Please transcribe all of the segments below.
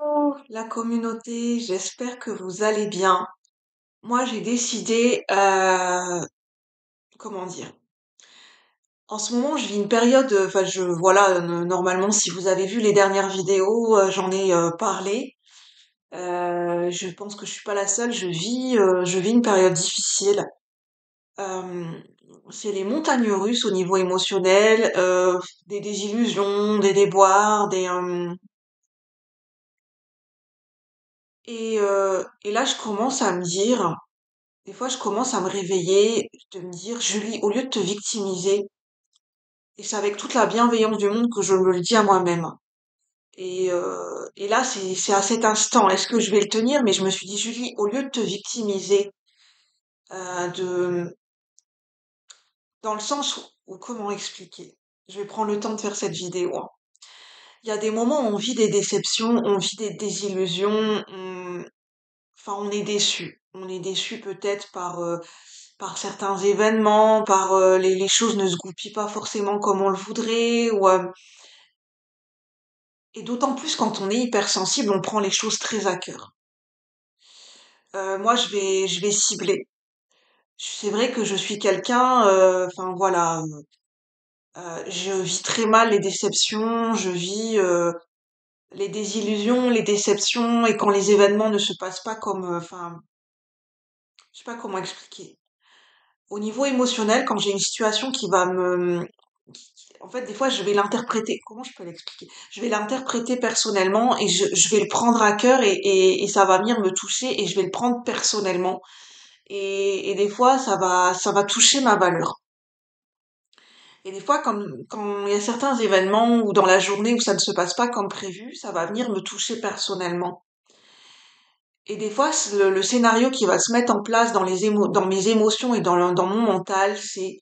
Oh, la communauté, j'espère que vous allez bien. Moi, j'ai décidé, comment dire, en ce moment, je vis une période, enfin, voilà, normalement, si vous avez vu les dernières vidéos, j'en ai parlé. Je pense que je suis pas la seule. Je vis une période difficile. Euh, c'est les montagnes russes au niveau émotionnel, des désillusions, des déboires, et là, je commence à me dire. Des fois, je commence à me réveiller, de me dire, Julie, au lieu de te victimiser, et c'est avec toute la bienveillance du monde que je me le dis à moi-même. Et là, c'est à cet instant, est-ce que je vais le tenir? Mais je me suis dit, Julie, au lieu de te victimiser, euh, de, dans le sens où, comment expliquer? Je vais prendre le temps de faire cette vidéo, hein. Il y a des moments où on vit des déceptions, on vit des désillusions, enfin, on est déçu. On est déçu peut-être par certains événements, par les choses ne se goupillent pas forcément comme on le voudrait, et d'autant plus quand on est hypersensible, on prend les choses très à cœur. Moi, je vais cibler. C'est vrai que je suis quelqu'un, enfin voilà, je vis très mal les déceptions, je vis les désillusions, les déceptions, et quand les événements ne se passent pas comme, enfin, je sais pas comment expliquer. Au niveau émotionnel, quand j'ai une situation qui va me... En fait, des fois, je vais l'interpréter. Comment je peux l'expliquer? Je vais l'interpréter personnellement et je vais le prendre à cœur et ça va venir me toucher et je vais le prendre personnellement. Et des fois, ça va toucher ma valeur. Et des fois, quand il y a certains événements ou dans la journée où ça ne se passe pas comme prévu, ça va venir me toucher personnellement. Et des fois, le scénario qui va se mettre en place dans mes émotions et dans mon mental, c'est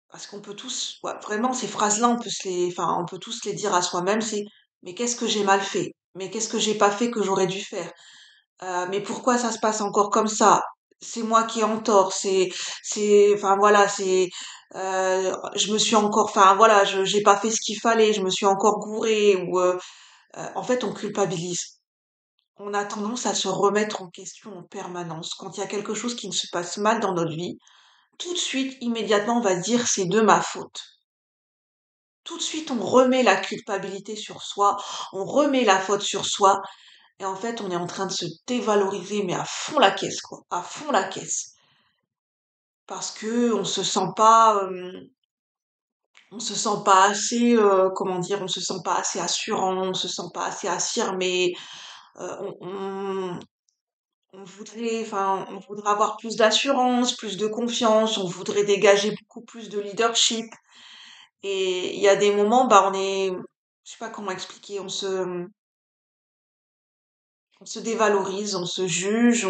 parce qu'on peut tous, ouais, vraiment, ces phrases-là, enfin, on peut tous les dire à soi-même, c'est, mais qu'est-ce que j'ai mal fait? Mais qu'est-ce que j'ai pas fait que j'aurais dû faire? Mais pourquoi ça se passe encore comme ça? C'est moi qui ai en tort, enfin voilà, je me suis encore, enfin voilà, j'ai pas fait ce qu'il fallait, je me suis encore gourée, en fait, on culpabilise. On a tendance à se remettre en question en permanence. Quand il y a quelque chose qui ne se passe mal dans notre vie, tout de suite, immédiatement, on va se dire c'est de ma faute. Tout de suite, on remet la culpabilité sur soi, on remet la faute sur soi, et en fait, on est en train de se dévaloriser, mais à fond la caisse, quoi, à fond la caisse. Parce que on se sent pas assez, comment dire, on se sent pas assez assurant, on se sent pas assez affirmé, on voudrait, enfin, on voudrait avoir plus d'assurance, plus de confiance, on voudrait dégager beaucoup plus de leadership. Et il y a des moments, bah, je sais pas comment expliquer, on se dévalorise, on se juge,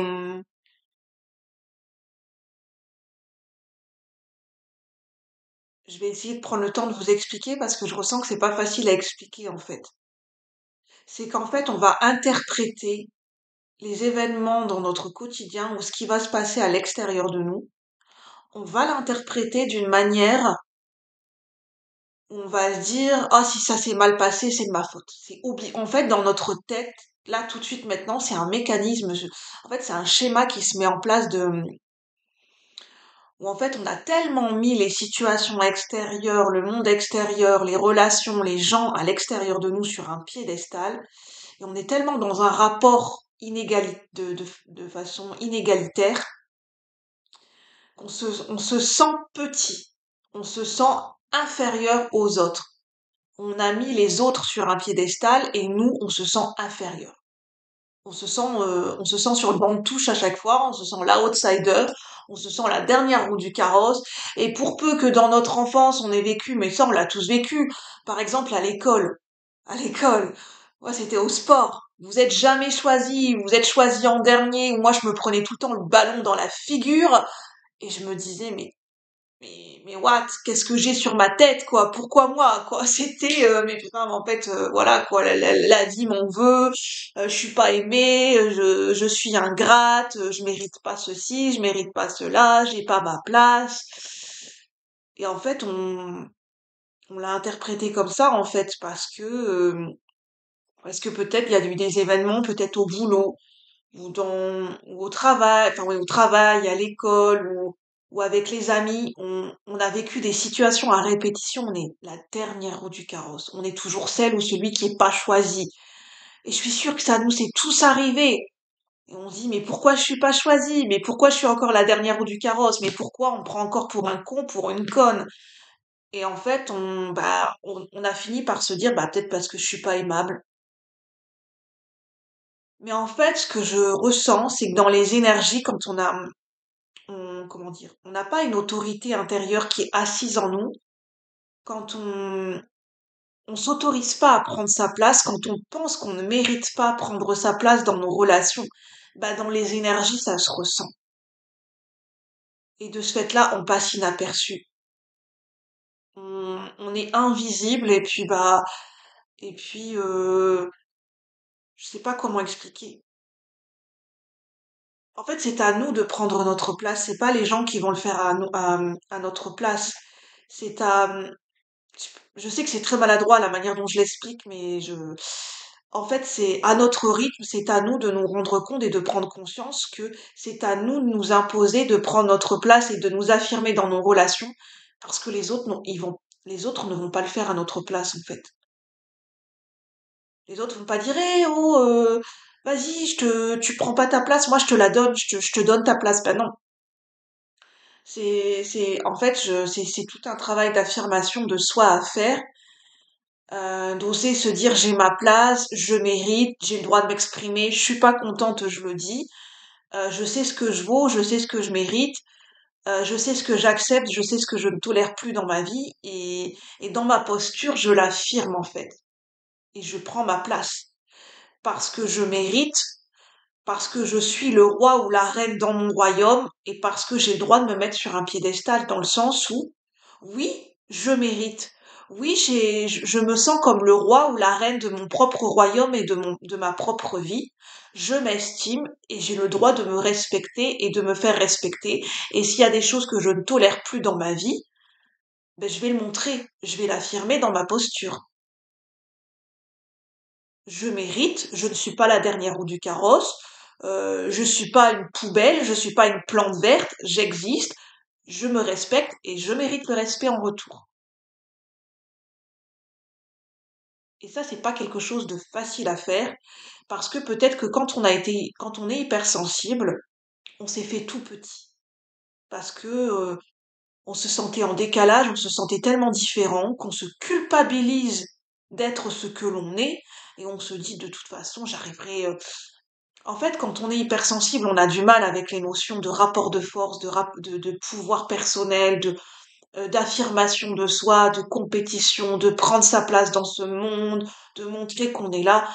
je vais essayer de prendre le temps de vous expliquer parce que je ressens que c'est pas facile à expliquer en fait. C'est qu'en fait, on va interpréter les événements dans notre quotidien ou ce qui va se passer à l'extérieur de nous. On va l'interpréter d'une manière où on va se dire, ah, si ça s'est mal passé, c'est de ma faute. En fait, dans notre tête, là, tout de suite, maintenant, c'est un mécanisme, en fait, c'est un schéma qui se met en place où en fait on a tellement mis les situations extérieures, le monde extérieur, les relations, les gens à l'extérieur de nous sur un piédestal, et on est tellement dans un rapport de façon inégalitaire on se sent petit, on se sent inférieur aux autres. On a mis les autres sur un piédestal et nous, on se sent inférieur. On se sent sur le banc de touche à chaque fois, on se sent l'outsider, on se sent la dernière roue du carrosse. Et pour peu que dans notre enfance on ait vécu, mais ça on l'a tous vécu, par exemple à l'école. À l'école, moi c'était au sport. Vous êtes jamais choisi, vous êtes choisi en dernier, ou moi je me prenais tout le temps le ballon dans la figure, et je me disais, mais what, qu'est-ce que j'ai sur ma tête, quoi? Pourquoi moi, quoi? C'était, mais putain, mais en fait, voilà, quoi, la vie m'en veut, je suis pas aimée, je suis ingrate, je mérite pas ceci, je mérite pas cela, j'ai pas ma place. Et en fait, on l'a interprété comme ça, en fait, parce que Parce que peut-être il y a eu des événements, peut-être au boulot, ou au travail, enfin oui, au travail, à l'école, ou avec les amis, on a vécu des situations à répétition, on est la dernière roue du carrosse. On est toujours celle ou celui qui est pas choisi. Et je suis sûre que ça nous est tous arrivé. Et on se dit, mais pourquoi je suis pas choisie? Mais pourquoi je suis encore la dernière roue du carrosse? Mais pourquoi on me prend encore pour un con, pour une conne? Et en fait, on a fini par se dire, bah, peut-être parce que je suis pas aimable. Mais en fait, ce que je ressens, c'est que dans les énergies, quand comment dire, on n'a pas une autorité intérieure qui est assise en nous, quand on s'autorise pas à prendre sa place, quand on pense qu'on ne mérite pas prendre sa place dans nos relations, bah, dans les énergies, ça se ressent. Et de ce fait-là, on passe inaperçu. On est invisible et puis, je sais pas comment expliquer. En fait, c'est à nous de prendre notre place. C'est pas les gens qui vont le faire à notre place. C'est à, je sais que c'est très maladroit la manière dont je l'explique, en fait, c'est à notre rythme, c'est à nous de nous rendre compte et de prendre conscience que c'est à nous de nous imposer de prendre notre place et de nous affirmer dans nos relations, parce que les autres, non, les autres ne vont pas le faire à notre place, en fait. Les autres vont pas dire, eh, oh, vas-y, tu prends pas ta place, moi je te la donne, je te donne ta place. Ben non. En fait, c'est tout un travail d'affirmation de soi à faire, d'oser se dire j'ai ma place, je mérite, j'ai le droit de m'exprimer, je suis pas contente, je le dis, je sais ce que je vaux, je sais ce que je mérite, je sais ce que j'accepte, je sais ce que je ne tolère plus dans ma vie, et dans ma posture, je l'affirme en fait, et je prends ma place, parce que je mérite, parce que je suis le roi ou la reine dans mon royaume, et parce que j'ai le droit de me mettre sur un piédestal dans le sens où, oui, je mérite. Oui, je me sens comme le roi ou la reine de mon propre royaume et de ma propre vie. Je m'estime et j'ai le droit de me respecter et de me faire respecter. Et s'il y a des choses que je ne tolère plus dans ma vie, ben je vais le montrer, je vais l'affirmer dans ma posture. Je mérite, je ne suis pas la dernière roue du carrosse, je suis pas une poubelle, je suis pas une plante verte, j'existe, je me respecte et je mérite le respect en retour. Et ça, c'est pas quelque chose de facile à faire parce que peut-être que quand on est hypersensible, on s'est fait tout petit parce que on se sentait en décalage, on se sentait tellement différent qu'on se culpabilise d'être ce que l'on est et on se dit de toute façon, j'arriverai. En fait, quand on est hypersensible, on a du mal avec les notions de rapport de force, de pouvoir personnel, d'affirmation de soi, de compétition, de prendre sa place dans ce monde, de montrer qu'on est là.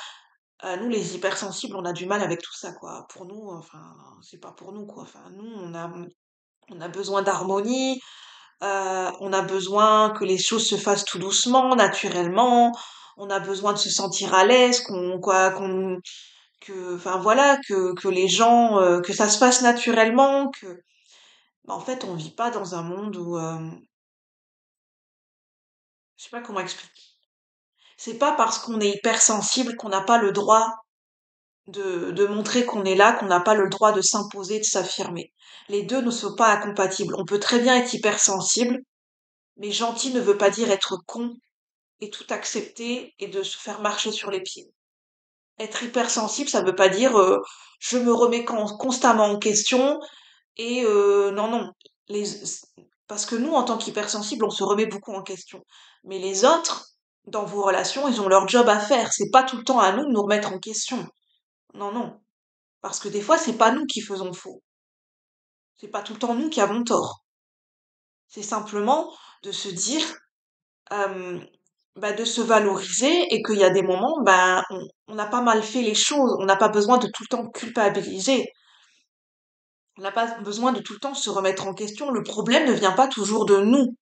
Nous, les hypersensibles, on a du mal avec tout ça, quoi. Pour nous, enfin, c'est pas pour nous, quoi. Enfin, nous, on a besoin d'harmonie, on a besoin que les choses se fassent tout doucement, naturellement. On a besoin de se sentir à l'aise, enfin voilà, que les gens, que ça se passe naturellement, en fait, on vit pas dans un monde où, je sais pas comment expliquer. C'est pas parce qu'on est hypersensible qu'on n'a pas le droit de montrer qu'on est là, qu'on n'a pas le droit de s'imposer, de s'affirmer. Les deux ne sont pas incompatibles. On peut très bien être hypersensible, mais gentil ne veut pas dire être con et tout accepter et de se faire marcher sur les pieds. Être hypersensible, ça veut pas dire je me remets constamment en question et non, non. Les, parce que nous, en tant qu'hypersensibles, on se remet beaucoup en question. Mais les autres, dans vos relations, ils ont leur job à faire. C'est pas tout le temps à nous de nous remettre en question. Non, non. Parce que des fois, c'est pas nous qui faisons faux. C'est pas tout le temps nous qui avons tort. C'est simplement de se dire, euh, bah, de se valoriser et qu'il y a des moments, bah, on a pas mal fait les choses. On n'a pas besoin de tout le temps culpabiliser. On n'a pas besoin de tout le temps se remettre en question. Le problème ne vient pas toujours de nous.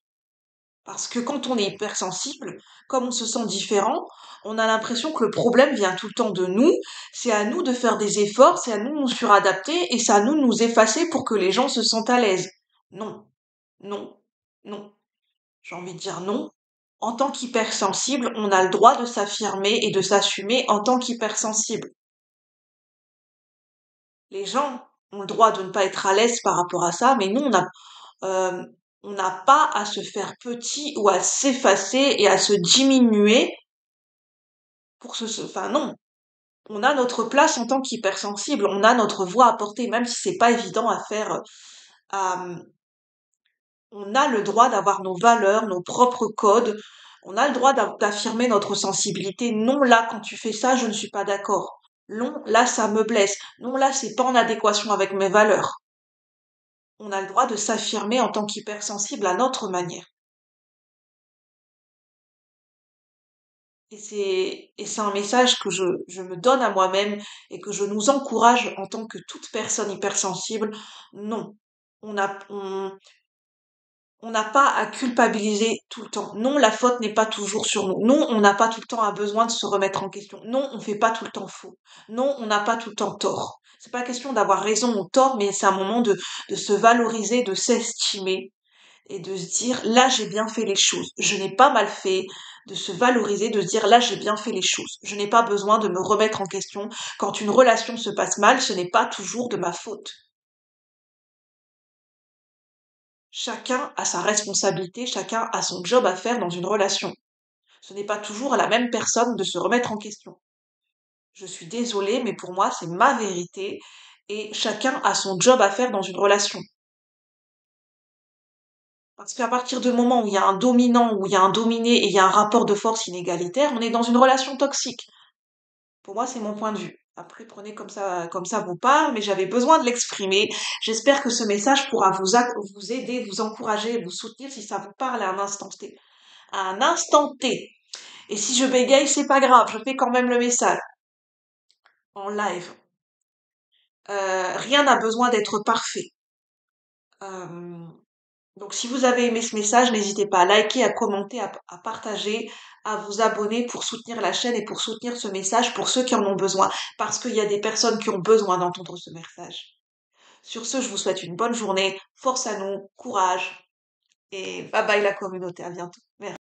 Parce que quand on est hypersensible, comme on se sent différent, on a l'impression que le problème vient tout le temps de nous. C'est à nous de faire des efforts, c'est à nous de nous suradapter et c'est à nous de nous effacer pour que les gens se sentent à l'aise. Non, non, non. J'ai envie de dire non. En tant qu'hypersensible, on a le droit de s'affirmer et de s'assumer en tant qu'hypersensible. Les gens ont le droit de ne pas être à l'aise par rapport à ça, mais nous, euh, on n'a pas à se faire petit ou à s'effacer et à se diminuer enfin non, on a notre place en tant qu'hypersensible, on a notre voix à porter, même si c'est pas évident à faire. On a le droit d'avoir nos valeurs, nos propres codes. On a le droit d'affirmer notre sensibilité. Non, là, quand tu fais ça, je ne suis pas d'accord. Non, là, ça me blesse. Non, là, c'est pas en adéquation avec mes valeurs. On a le droit de s'affirmer en tant qu'hypersensible à notre manière. Et c'est un message que je me donne à moi-même et que je nous encourage en tant que toute personne hypersensible. Non. On a, on n'a pas à culpabiliser tout le temps. Non, la faute n'est pas toujours sur nous. Non, on n'a pas tout le temps besoin de se remettre en question. Non, on fait pas tout le temps faux. Non, on n'a pas tout le temps tort. C'est pas question d'avoir raison ou tort, mais c'est un moment de se valoriser, de s'estimer et de se dire là j'ai bien fait les choses. Je n'ai pas mal fait, de se valoriser, de se dire là j'ai bien fait les choses. Je n'ai pas besoin de me remettre en question. Quand une relation se passe mal, ce n'est pas toujours de ma faute. Chacun a sa responsabilité, chacun a son job à faire dans une relation. Ce n'est pas toujours à la même personne de se remettre en question. Je suis désolée, mais pour moi, c'est ma vérité et chacun a son job à faire dans une relation. Parce qu'à partir du moment où il y a un dominant, où il y a un dominé et il y a un rapport de force inégalitaire, on est dans une relation toxique. Pour moi, c'est mon point de vue. Après, prenez comme ça vous parle, mais j'avais besoin de l'exprimer. J'espère que ce message pourra vous aider, vous encourager, vous soutenir si ça vous parle à un instant T. À un instant T. Et si je bégaye, c'est pas grave, je fais quand même le message en live. Rien n'a besoin d'être parfait. Euh, donc si vous avez aimé ce message, n'hésitez pas à liker, à commenter, à partager, à vous abonner pour soutenir la chaîne et pour soutenir ce message pour ceux qui en ont besoin. Parce qu'il y a des personnes qui ont besoin d'entendre ce message. Sur ce, je vous souhaite une bonne journée, force à nous, courage et bye bye la communauté, à bientôt. Merci.